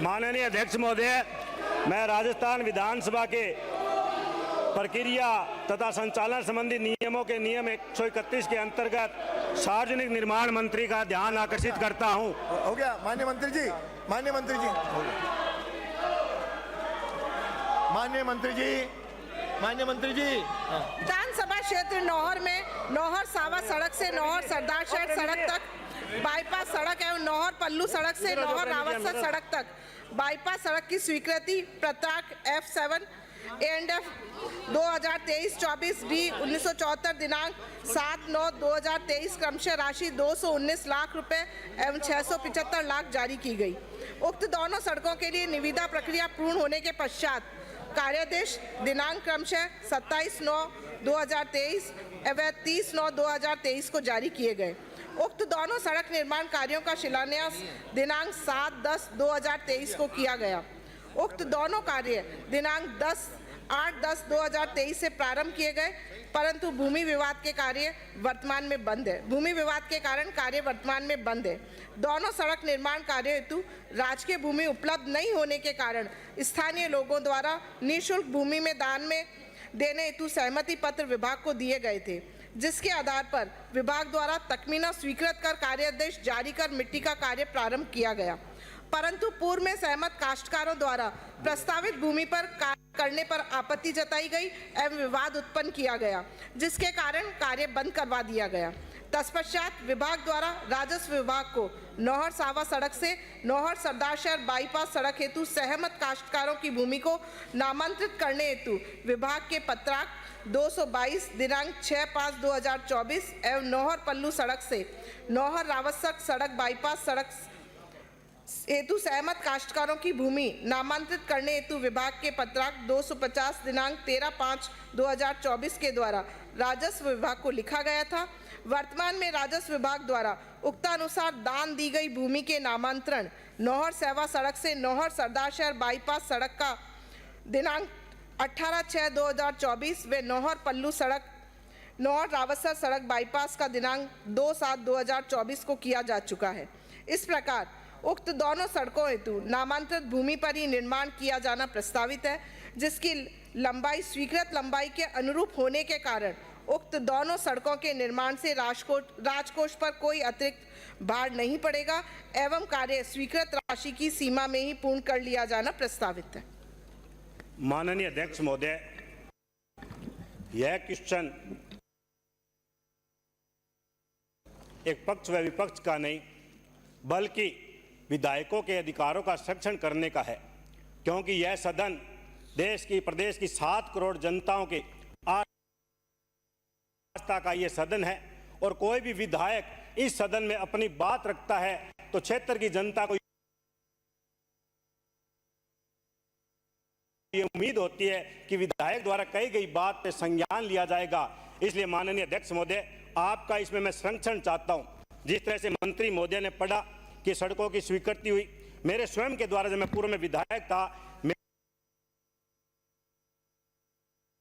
माननीय अध्यक्ष महोदय, मैं राजस्थान विधानसभा के प्रक्रिया तथा संचालन संबंधी नियमों के नियम 131 के अंतर्गत सार्वजनिक निर्माण मंत्री का ध्यान आकर्षित करता हूं। हो गया माननीय मंत्री जी, माननीय मंत्री जी, माननीय मंत्री जी, माननीय मंत्री जी। विधानसभा क्षेत्र नौहर में नौहर सावा सड़क से नौहर सरदार शहर सड़क तक बाईपास सड़क एवं नौहर पल्लू सड़क से नौहर रावतसर सड़क तक बाईपास सड़क की स्वीकृति पत्रक F7 ANDF 2023-24 D 1974 दिनांक 7/9/2023 क्रमशः राशि 219 लाख रुपए एवं 675 लाख जारी की गई। उक्त दोनों सड़कों के लिए निविदा प्रक्रिया पूर्ण होने के पश्चात कार्यादेश दिनांक क्रमशः 27/9/2023 एवं 30/9/2023 को जारी किए गए। उक्त दोनों सड़क निर्माण कार्यों का शिलान्यास दिनांक 7/10/2023 को किया गया। उक्त दोनों कार्य दिनांक 8/10/2023 से प्रारंभ किए गए, परंतु भूमि विवाद के कार्य वर्तमान में बंद है। भूमि विवाद के कारण कार्य वर्तमान में बंद है। दोनों सड़क निर्माण कार्य हेतु राजकीय भूमि उपलब्ध नहीं होने के कारण स्थानीय लोगों द्वारा निःशुल्क भूमि में दान में देने हेतु सहमति पत्र विभाग को दिए गए थे, जिसके आधार पर विभाग द्वारा तकमीना स्वीकृत कर कार्यादेश जारी कर मिट्टी का कार्य प्रारंभ किया गया, परंतु पूर्व में सहमत काश्तकारों द्वारा प्रस्तावित भूमि पर कार्य करने पर आपत्ति जताई गई एवं विवाद उत्पन्न किया गया, जिसके कारण कार्य बंद करवा दिया गया। तत्पश्चात विभाग द्वारा राजस्व विभाग को नौहर सावा सड़क से नौहर सरदार शहर बाईपास सड़क हेतु सहमत काश्तकारों की भूमि को नामांतरित करने हेतु विभाग के पत्राक 222 दिनांक 6/5/2024 एवं नौहर पल्लू सड़क से नौहर रावतसर सड़क बाईपास सड़क हेतु सहमत काश्तकारों की भूमि नामांतरित करने हेतु विभाग के पत्राक 250 दिनांक 13/5/2024 के द्वारा राजस्व विभाग को लिखा गया था। वर्तमान में राजस्व विभाग द्वारा उक्तानुसार दान दी गई भूमि के नामांतरण नौहर सेवा सड़क से नौहर सरदार शहर बाईपास सड़क का दिनांक 18/6/2024 व नौहर पल्लू सड़क नौहर रावतसर सड़क बाईपास का दिनांक 2/7/2024 को किया जा चुका है। इस प्रकार उक्त दोनों सड़कों हेतु नामांतरित भूमि पर ही निर्माण किया जाना प्रस्तावित है, जिसकी लंबाई स्वीकृत लंबाई के अनुरूप होने के कारण उक्त दोनों सड़कों के निर्माण से राजकोष पर कोई अतिरिक्त भार नहीं पड़ेगा एवं कार्य स्वीकृत राशि की सीमा में ही पूर्ण कर लिया जाना प्रस्तावित है। माननीय अध्यक्ष महोदय, यह क्वेश्चन एक पक्ष व विपक्ष का नहीं बल्कि विधायकों के अधिकारों का संरक्षण करने का है, क्योंकि यह सदन देश की प्रदेश की 7 करोड़ जनताओं के आस्था का यह सदन है और कोई भी विधायक इस सदन में अपनी बात रखता है तो क्षेत्र की जनता को ये उम्मीद होती है कि विधायक द्वारा कही गई बात पे संज्ञान लिया जाएगा। इसलिए माननीय अध्यक्ष महोदय, आपका इसमें मैं संरक्षण चाहता हूं। जिस तरह से मंत्री महोदय ने पढ़ा कि सड़कों की स्वीकृति हुई, मेरे स्वयं के द्वारा जब मैं पूर्व में विधायक था,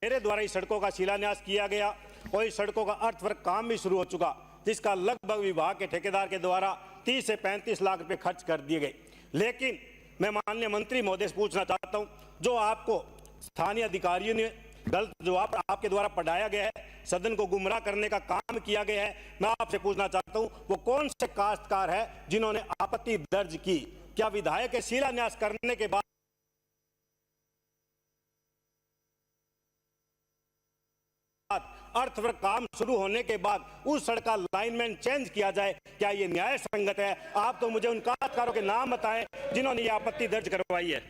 मेरे द्वारा इस सड़कों का शिलान्यास किया गया और इस सड़कों का अर्थवर्क काम भी शुरू हो चुका, जिसका लगभग विभाग के ठेकेदार के द्वारा 30 से 35 लाख रुपए खर्च कर दिए गए। लेकिन मैं माननीय मंत्री महोदय से पूछना चाहता हूं, जो आपको स्थानीय अधिकारियों ने गलत जवाब आपके द्वारा पढ़ाया गया है, सदन को गुमराह करने का काम किया गया है, मैं आपसे पूछना चाहता हूं वो कौन से काश्तकार है जिन्होंने आपत्ति दर्ज की? क्या विधायक के शिलान्यास करने के बाद अर्थवर्क काम शुरू होने के बाद उस सड़क का लाइनमेंट चेंज किया जाए, क्या ये न्याय संगत है? आप तो मुझे उन काश्तकारों के नाम बताएं जिन्होंने ये आपत्ति दर्ज करवाई है।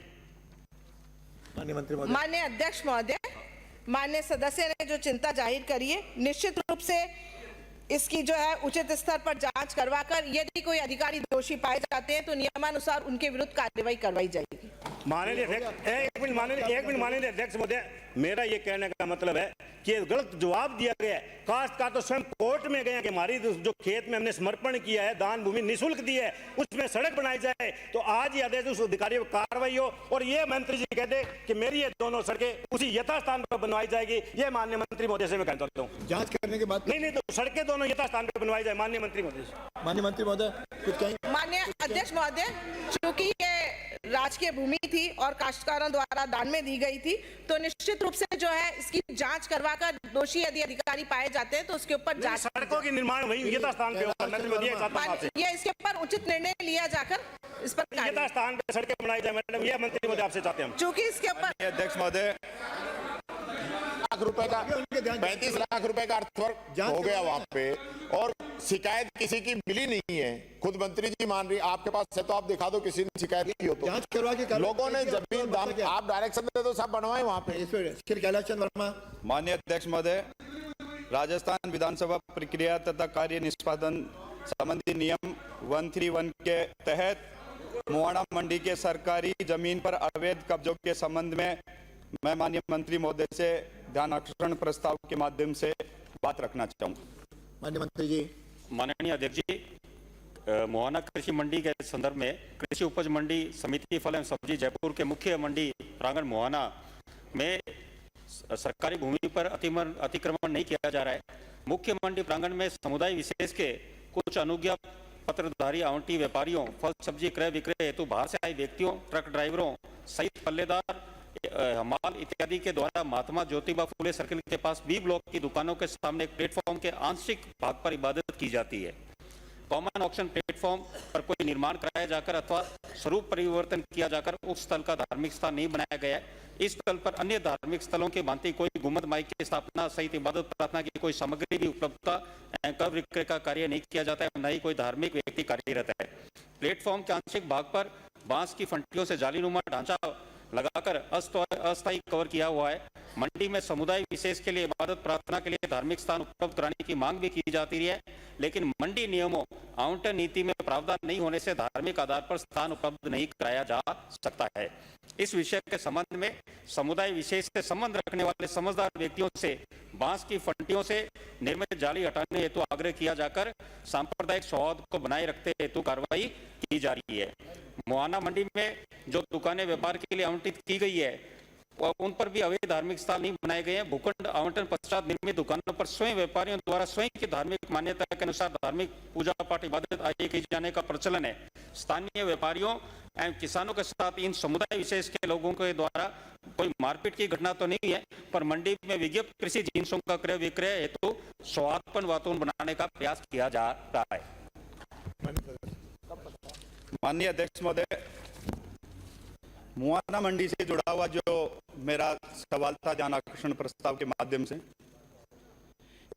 माननीय अध्यक्ष महोदय, माननीय सदस्य ने जो चिंता जाहिर करी है, निश्चित रूप से इसकी जो है उचित स्तर पर जांच करवाकर यदि कोई अधिकारी दोषी पाए जाते हैं तो नियमानुसार उनके विरुद्ध कार्रवाई करवाई जाएगी। माननीय अध्यक्ष, एक मिनट माननीय अध्यक्ष महोदय, मेरा ये कहने का मतलब है कि गलत जवाब दिया गया है। काश्तकार तो स्वयं कोर्ट में गए कि हमारी जो खेत में हमने समर्पण किया है, दान भूमि निःशुल्क दी है, उसमें सड़क बनाई जाए, तो आज ये आदेश उस अधिकारी पर कार्रवाई हो और ये मंत्री जी कहते कि मेरी ये दोनों सड़कें उसी यथास्थान पर बनवाई जाएगी। ये माननीय मंत्री महोदय से मैं कहता हूँ, जांच करने के बाद नहीं तो सड़कें दोनों यथास्थान पर बनवाई जाए। माननीय मंत्री महोदय, माननीय मंत्री महोदय कुछ कहेंगे? माननीय अध्यक्ष महोदय, चूंकि ये राजकीय भूमि थी और काश्तकारों द्वारा दान में दी गई थी, तो निश्चित रूप से जो है इसकी जांच करवाकर दोषी यदि अधिकारी पाए जाते हैं तो उसके ऊपर जांच सड़कों की निर्माण वही यथा स्थान पे होगा। नरेंद्र मोदी एक चाहता हूं आपसे, ये इसके ऊपर उचित निर्णय लिया जाकर इस पर कार्य- यथा स्थान पे सड़कें बनाई जाए मैडम, ये मंत्री महोदय आपसे चाहते हैं हम। चूंकि इसके ऊपर अध्यक्ष महोदय, लाख रुपए का 35 लाख रुपए का अर्थवर्क हो गया वहां पे, और शिकायत किसी की मिली नहीं है। खुद मंत्री जी मान रही, आपके पास है तो आप दिखा दो किसी ने शिकायत की हो तो। जांच करवा के लोगों ने जमीन दान, आप डायरेक्शन दे दो, सब बनवाए वहां पे। इस पर श्री कैलाश चंद्र वर्मा। माननीय अध्यक्ष महोदय, राजस्थान विधानसभा प्रक्रिया तथा कार्य निष्पादन संबंधी नियम 131 के तहत मुआना मंडी के सरकारी जमीन पर अवैध कब्जों के संबंध में मैं माननीय मंत्री महोदय से ध्यान आकर्षण प्रस्ताव के माध्यम से बात रखना चाहूंगा। माननीय मंत्री जी। माननीय अध्यक्ष जी, मुआना कृषि मंडी के संदर्भ में कृषि उपज मंडी समिति फल एवं सब्जी जयपुर के मुख्य मंडी प्रांगण मुआना में सरकारी भूमि पर अतिक्रमण नहीं किया जा रहा है। मुख्य मंडी प्रांगण में समुदाय विशेष के कुछ अनुज्ञा पत्रधारी आवंटी व्यापारियों, फल सब्जी क्रय विक्रय हेतु बाहर से आए व्यक्तियों, ट्रक ड्राइवरों सहित पल्लेदार, हमाल इत्यादि के द्वारा महात्मा ज्योतिबा फुले सर्किल के पास बी ब्लॉक की दुकानों के सामने एक प्लेटफॉर्म के आंशिक भाग पर इबादत की जाती है। कॉमन ऑक्शन प्लेटफॉर्म पर कोई निर्माण कराया जाकर अथवा स्वरूप परिवर्तन किया जाकर उस स्थल का धार्मिक स्थान नहीं बनाया गया है। इस स्थल पर अन्य धार्मिक स्थलों के भांति कोई गुम्बद माई की स्थापना सहित इबादत प्रार्थना की कोई सामग्री की उपलब्धता क्रय विक्रय का कार्य नहीं किया जाता है, न ही कोई धार्मिक व्यक्ति कार्यरत है। प्लेटफॉर्म के आंशिक भाग पर बांस की फंटियों से जालीनुमा ढांचा लगाकर अस्थायी कवर किया हुआ है। मंडी में समुदाय विशेष के लिए इबादत प्रार्थना के लिए धार्मिक स्थान उपलब्ध कराने की मांग भी की जाती है, लेकिन मंडी नियमों आवंटन नीति में प्रावधान नहीं होने से धार्मिक आधार पर स्थान उपलब्ध नहीं कराया जा सकता है। इस विषय के संबंध में समुदाय विशेष से संबंध रखने वाले समझदार व्यक्तियों से बांस की फंटियों से निर्मित जाली हटाने हेतु आग्रह किया जाकर सांप्रदायिक सौहार्द को बनाए रखते हेतु कार्रवाई की जा रही है। मुआना मंडी में जो दुकानें व्यापार के लिए आवंटित की गई है उन पर भी अवैध धार्मिक स्थल नहीं बनाए गए हैं। भूखंड आवंटन पश्चात निर्मित दुकानों पर स्वयं व्यापारियों द्वारा स्वयं की धार्मिक मान्यता के अनुसार धार्मिक पूजा पाठ इबादत आदि की जाने का प्रचलन है। स्थानीय व्यापारियों एवं किसानों के साथ इन समुदाय विशेष के लोगों के द्वारा कोई मारपीट की घटना तो नहीं है, पर मंडी में विज्ञप्त कृषि जिन्सों का क्रय विक्रय हेतु सौहार्दपूर्ण वातावरण बनाने का प्रयास किया जा रहा है। माननीय अध्यक्ष महोदय, मुआना मंडी से जुड़ा हुआ जो मेरा सवाल था ध्यान आकर्षण प्रस्ताव के माध्यम से,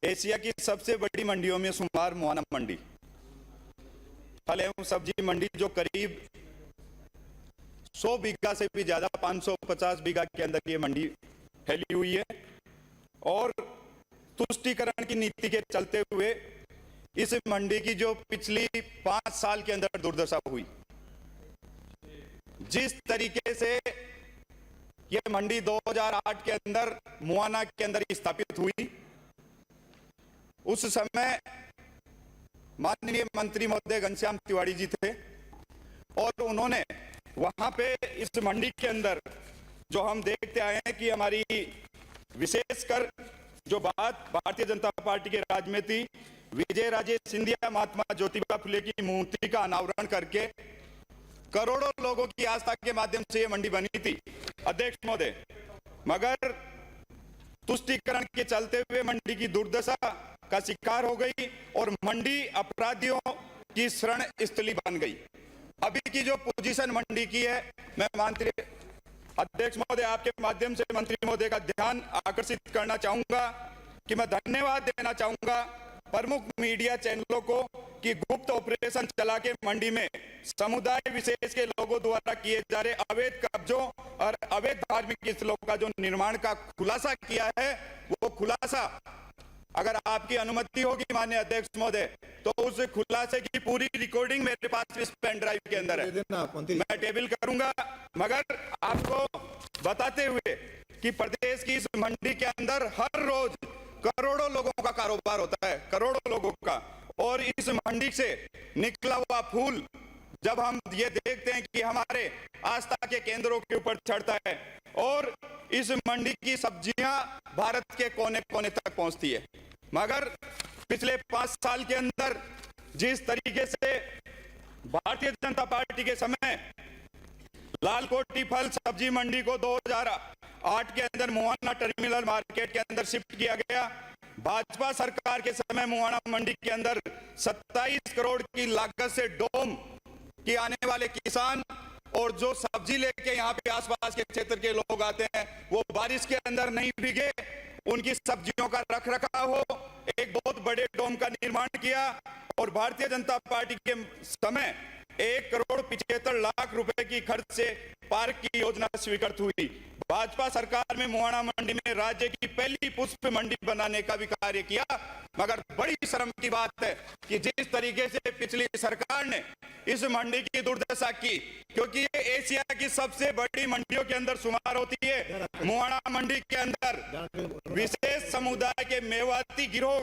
एशिया की सबसे बड़ी मंडियों में शुमार मुआना मंडी, फल एवं सब्जी मंडी जो करीब 100 बीघा से भी ज्यादा 550 बीघा के अंदर ये मंडी फैली हुई है, और तुष्टीकरण की नीति के चलते हुए इस मंडी की जो पिछली 5 साल के अंदर दुर्दशा हुई, जिस तरीके से यह मंडी 2008 के अंदर मुआना के अंदर स्थापित हुई, उस समय माननीय मंत्री महोदय घनश्याम तिवारी जी थे और उन्होंने वहां पे इस मंडी के अंदर जो हम देखते आए हैं कि हमारी विशेषकर जो बात भारतीय जनता पार्टी के राज में थी, विजय राजे सिंधिया महात्मा ज्योतिबा फुले की मूर्ति का अनावरण करके करोड़ों लोगों की आस्था के माध्यम से यह मंडी बनी थी अध्यक्ष महोदय, मगर तुष्टीकरण के चलते हुए मंडी की दुर्दशा का शिकार हो गई और मंडी अपराधियों की शरण स्थली बन गई। अभी की जो पोजीशन मंडी की है, मैं मंत्री अध्यक्ष महोदय आपके माध्यम से मंत्री महोदय का ध्यान आकर्षित करना चाहूंगा कि मैं धन्यवाद देना चाहूंगा प्रमुख मीडिया चैनलों को कि गुप्त ऑपरेशन चला के मंडी में समुदाय विशेष के लोगों द्वारा किए जा रहे अवैध कब्जों और अवैध धार्मिक स्थलों का जो निर्माण का खुलासा किया है, वो खुलासा अगर आपकी अनुमति होगी माननीय अध्यक्ष महोदय, तो उस खुलासे की पूरी रिकॉर्डिंग मेरे पास इस पेन ड्राइव के अंदर है, मैं टेबल करूंगा। मगर आपको बताते हुए कि प्रदेश की इस मंडी के अंदर हर रोज करोड़ों लोगों का कारोबार होता है, करोड़ों लोगों का, और इस मंडी से निकला हुआ फूल जब हम ये देखते हैं कि हमारे आस्था के केंद्रों के ऊपर चढ़ता है और इस मंडी की सब्जियां भारत के कोने कोने तक पहुंचती है, मगर पिछले 5 साल के अंदर जिस तरीके से भारतीय जनता पार्टी के समय लालकोटी फल सब्जी मंडी को 2008 के अंदर मुआना टर्मिनल मार्केट के अंदर शिफ्ट किया गया। भाजपा सरकार के समय मुआना मंडी के अंदर 27 करोड़ की लागत से डोम की आने वाले किसान और जो सब्जी लेके यहाँ पे आसपास के क्षेत्र के लोग आते हैं वो बारिश के अंदर नहीं भीगे, उनकी सब्जियों का रख रखाव हो, एक बहुत बड़े डोम का निर्माण किया। और भारतीय जनता पार्टी के समय 1,75,00,000 रुपए की खर्च से पार्क की योजना स्वीकृत हुई। भाजपा सरकार में मुआना मंडी में राज्य की पहली पुष्प मंडी बनाने का भी कार्य किया। मगर बड़ी शर्म की बात है कि जिस तरीके से पिछली सरकार ने इस मंडी की दुर्दशा की, क्योंकि ये एशिया की सबसे बड़ी मंडियों के अंदर शुमार होती है, मुआना मंडी के अंदर विशेष समुदाय के मेवाती गिरोह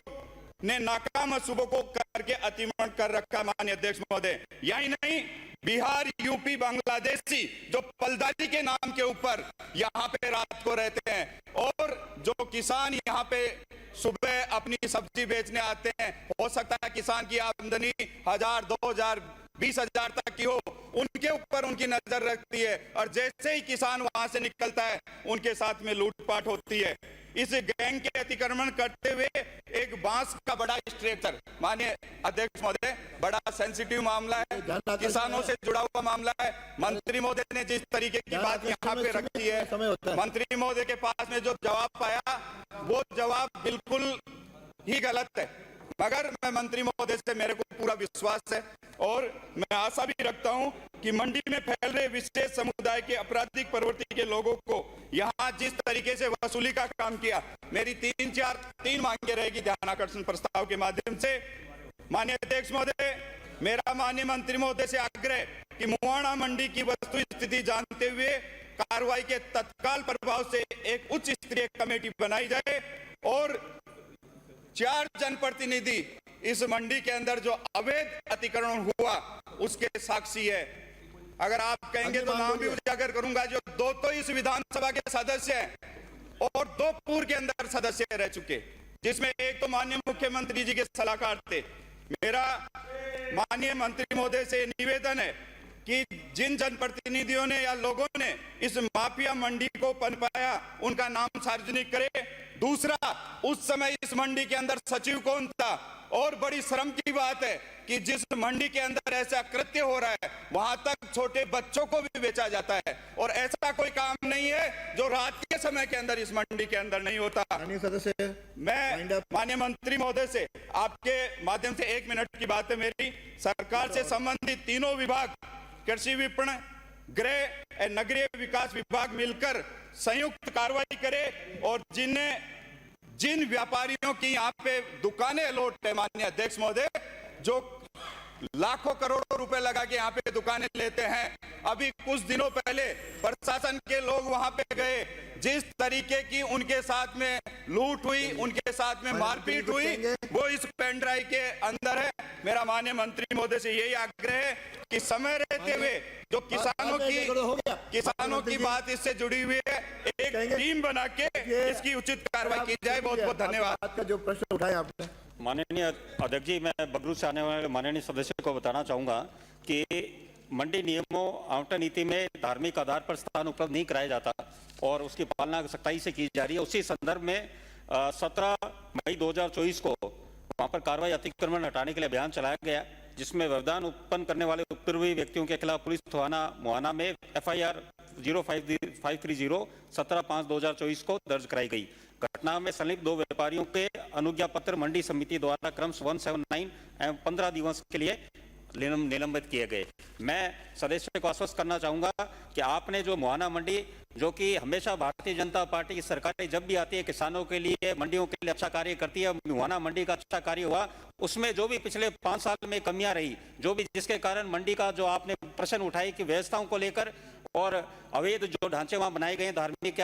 ने नाकाम मंसूबों को करके अतिक्रमण कर रखा। माननीय अध्यक्ष महोदय, यही नहीं, बिहार, यूपी, बांग्लादेशी जो पलदारी के नाम के ऊपर यहाँ पे रात को रहते हैं और जो किसान यहाँ पे सुबह अपनी सब्जी बेचने आते हैं, हो सकता है किसान की आमदनी 1,000, 2,000, 20,000 तक की हो, उनके ऊपर उनकी नजर रखती है और जैसे ही किसान वहां से निकलता है उनके साथ में लूटपाट होती है। इस गैंग के अतिक्रमण करते हुए एक बांस का बड़ा स्ट्रक्चर, माननीय अध्यक्ष महोदय, बड़ा सेंसिटिव मामला है, किसानों से जुड़ा हुआ मामला है। मंत्री महोदय ने जिस तरीके की बात यहाँ पे रखी है, मंत्री महोदय के पास में जो जवाब पाया वो जवाब बिल्कुल ही गलत है। मगर मैं मंत्री महोदय से मेरे को पूरा विश्वास है और मैं आशा भी रखता हूं कि मंडी में फैल रहे विशेष समुदाय के आपराधिक प्रवृत्ति के लोगों को यहां जिस तरीके से वसूली का काम किया, मेरी तीन मांगे रहेगी ध्यानाकर्षण प्रस्ताव के माध्यम से। माननीय अध्यक्ष महोदय, मेरा माननीय मंत्री महोदय से आग्रह कि मुआना मंडी की वस्तु स्थिति जानते हुए कार्रवाई के तत्काल प्रभाव से एक उच्च स्तरीय कमेटी बनाई जाए और 4 जनप्रतिनिधि इस मंडी के अंदर जो अवैध अतिक्रमण हुआ उसके साक्षी है। अगर आप कहेंगे तो नाम भी उजागर करूंगा, जो 2 तो इस विधानसभा के सदस्य हैं और 2 पूर्व के अंदर सदस्य रह चुके, जिसमें एक तो माननीय मुख्यमंत्री जी के सलाहकार थे। मेरा माननीय मंत्री महोदय से निवेदन है कि जिन जनप्रतिनिधियों ने या लोगों ने इस माफिया मंडी को पनपाया उनका नाम सार्वजनिक करे। दूसरा, उस समय इस मंडी के अंदर सचिव कौन था? और बड़ी शर्म की बात है कि जिस मंडी के अंदर ऐसा कृत्य हो रहा है वहां तक छोटे बच्चों को भी बेचा जाता है और ऐसा कोई काम नहीं है जो रात के समय के अंदर इस मंडी के अंदर नहीं होता। सदस्य, मैं माननीय मंत्री महोदय से आपके माध्यम से 1 मिनट की बात है मेरी, सरकार से संबंधित तीनों विभाग, कृषि विपणन, गृह और नगरीय विकास विभाग मिलकर संयुक्त कार्रवाई करे और जिन व्यापारियों की यहाँ पे दुकानें अलॉट है, माननीय अध्यक्ष महोदय, जो लाखों करोड़ों रुपए लगा के यहाँ पे दुकानें लेते हैं, अभी कुछ दिनों पहले प्रशासन के लोग वहां पे गए, जिस तरीके की उनके साथ में लूट हुई, उनके साथ में मारपीट हुई, वो इस पेन ड्राइव के अंदर है। मेरा माननीय मंत्री महोदय से यही आग्रह है कि समय रहते हुए जो किसानों की बात इससे जुड़ी हुई है, एक टीम बना के इसकी उचित कार्रवाई की जाए। बहुत बहुत धन्यवाद। का जो प्रश्न उठाया आपने, माननीय अध्यक्ष जी, मैं बगरू से आने वाले माननीय सदस्य को बताना चाहूंगा कि मंडी नियमों आवंटन नीति में धार्मिक आधार पर स्थान उपलब्ध नहीं कराया जाता और उसकी पालना सख्ताई से की जा रही है। उसी संदर्भ में 17 मई 2024 को वहां पर कार्रवाई अतिक्रमण हटाने के लिए अभियान चलाया गया, जिसमें व्यवधान उत्पन्न करने वाले उपद्रवी व्यक्तियों के खिलाफ पुलिस थाना मुआना में FIR 0530 17/5/2024 को दर्ज कराई गई। घटना में संलिप्त 2 व्यापारियों के अनुज्ञा पत्र मंडी समिति द्वारा क्रम 179 एवं 15 दिवस के लिए निलंबित किए गए। मैं सदस्य को आश्वस्त करना चाहूंगा कि आपने जो मुआना मंडी, जो कि हमेशा भारतीय जनता पार्टी की सरकारें जब भी आती है किसानों के लिए, मंडियों के लिए अच्छा कार्य करती है, मुआना मंडी का अच्छा कार्य हुआ, उसमें जो भी पिछले 5 साल में कमियां रही, जो भी जिसके कारण मंडी का जो आपने प्रश्न उठाई कि व्यवस्थाओं को लेकर और अवैध जो ढांचे वहां बनाए गए धार्मिक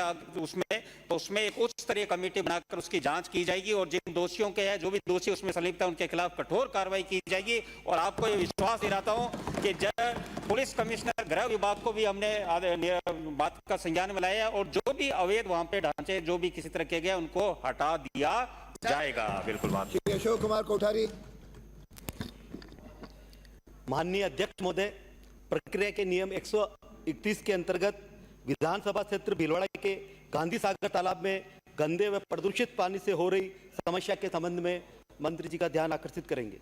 उसमें एक उच्च स्तरीय कमेटी बनाकर उसकी जांच की जाएगी और जिन दोषियों के हैं, जो भी दोषी उसमें संलिप्त है, उनके खिलाफ कठोर कार्रवाई की जाएगी। और आपको ये विश्वास दिलाता हूं कि पुलिस कमिश्नर गृह विभाग को भी हमने बात का संज्ञान में लाया और जो भी अवैध वहां पे ढांचे जो भी किसी तरह के गए उनको हटा दिया जाएगा। बिल्कुल बात। अशोक कुमार कोठारी। माननीय अध्यक्ष महोदय, प्रक्रिया के नियम 31 के अंतर्गत विधानसभा क्षेत्र भीलवाड़ा के गांधी सागर तालाब में गंदे व प्रदूषित पानी से हो रही समस्या के संबंध में मंत्री जी का ध्यान आकर्षित करेंगे।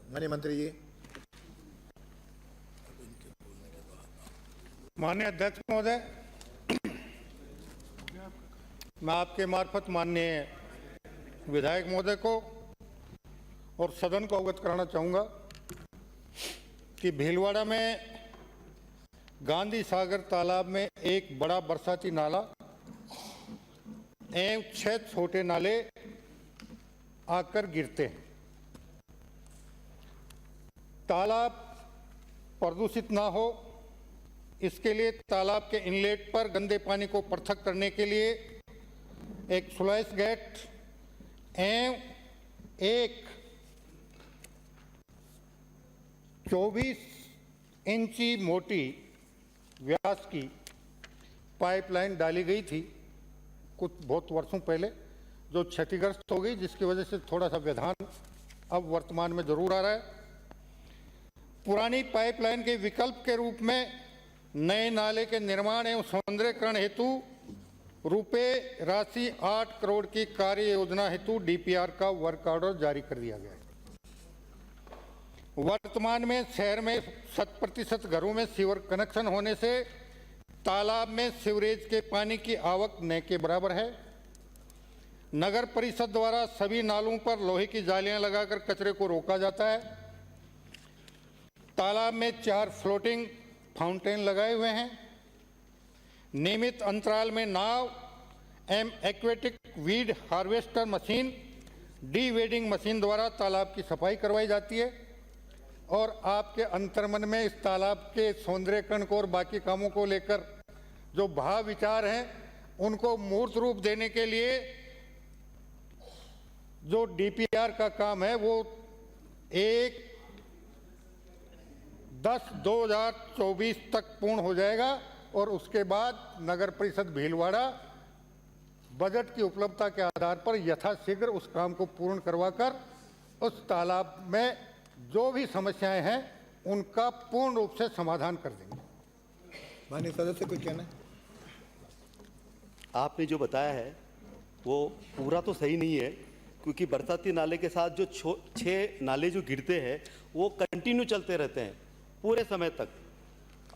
माननीय मंत्री जी। माननीय अध्यक्ष महोदय, मैं आपके मार्फत माननीय विधायक महोदय को और सदन को अवगत कराना चाहूँगा कि भीलवाड़ा में गांधी सागर तालाब में एक बड़ा बरसाती नाला एवं 6 छोटे नाले आकर गिरते हैं। तालाब प्रदूषित ना हो, इसके लिए तालाब के इनलेट पर गंदे पानी को पृथक करने के लिए एक स्लुइस गेट एवं एक 24 इंची मोटी व्यास की पाइपलाइन डाली गई थी कुछ बहुत वर्षों पहले, जो क्षतिग्रस्त हो गई, जिसकी वजह से थोड़ा सा व्यवधान अब वर्तमान में जरूर आ रहा है। पुरानी पाइपलाइन के विकल्प के रूप में नए नाले के निर्माण एवं सौंदर्यीकरण हेतु रुपए राशि 8 करोड़ की कार्य योजना हेतु डीपीआर का वर्क ऑर्डर जारी कर दिया गया है। वर्तमान में शहर में 100% घरों में सीवर कनेक्शन होने से तालाब में सीवरेज के पानी की आवक न के बराबर है। नगर परिषद द्वारा सभी नालों पर लोहे की जालियां लगाकर कचरे को रोका जाता है। तालाब में 4 फ्लोटिंग फाउंटेन लगाए हुए हैं। नियमित अंतराल में नाव एवं aquatic weed harvester machine, D wedding machine द्वारा तालाब की सफाई करवाई जाती है और आपके अंतर्मन में इस तालाब के सौंदर्यीकरण को और बाकी कामों को लेकर जो भाव विचार हैं उनको मूर्त रूप देने के लिए जो डीपीआर का काम है वो 1/10/2024 तक पूर्ण हो जाएगा और उसके बाद नगर परिषद भीलवाड़ा बजट की उपलब्धता के आधार पर यथाशीघ्र उस काम को पूर्ण करवाकर उस तालाब में जो भी समस्याएं हैं उनका पूर्ण रूप से समाधान कर देंगे। माननीय सदस्य कुछ कहना है? आपने जो बताया है वो पूरा तो सही नहीं है, क्योंकि बरसाती नाले के साथ जो 6 नाले जो गिरते हैं वो कंटिन्यू चलते रहते हैं पूरे समय तक,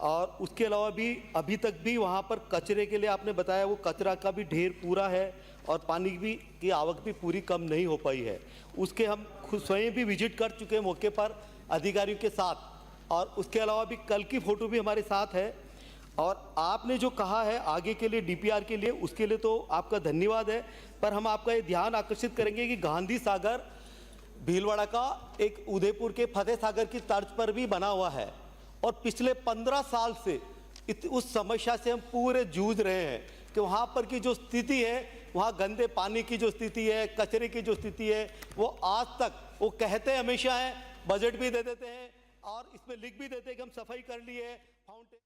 और उसके अलावा भी अभी तक भी वहाँ पर कचरे के लिए आपने बताया वो कचरा का भी ढेर पूरा है और पानी भी की आवक भी पूरी कम नहीं हो पाई है। उसके हम खुद स्वयं भी विजिट कर चुके हैं मौके पर अधिकारियों के साथ, और उसके अलावा भी कल की फ़ोटो भी हमारे साथ है। और आपने जो कहा है आगे के लिए डीपीआर के लिए, उसके लिए तो आपका धन्यवाद है, पर हम आपका ये ध्यान आकर्षित करेंगे कि गांधी सागर भीलवाड़ा का एक उदयपुर के फतेह सागर की तर्ज पर भी बना हुआ है और पिछले 15 साल से उस समस्या से हम पूरे जूझ रहे हैं कि वहाँ पर की जो स्थिति है, वहाँ गंदे पानी की जो स्थिति है, कचरे की जो स्थिति है, वो आज तक वो कहते हमेशा हैं, बजट भी दे देते हैं और इसमें लिख भी देते हैं कि हम सफाई कर लिए फाउंटेन।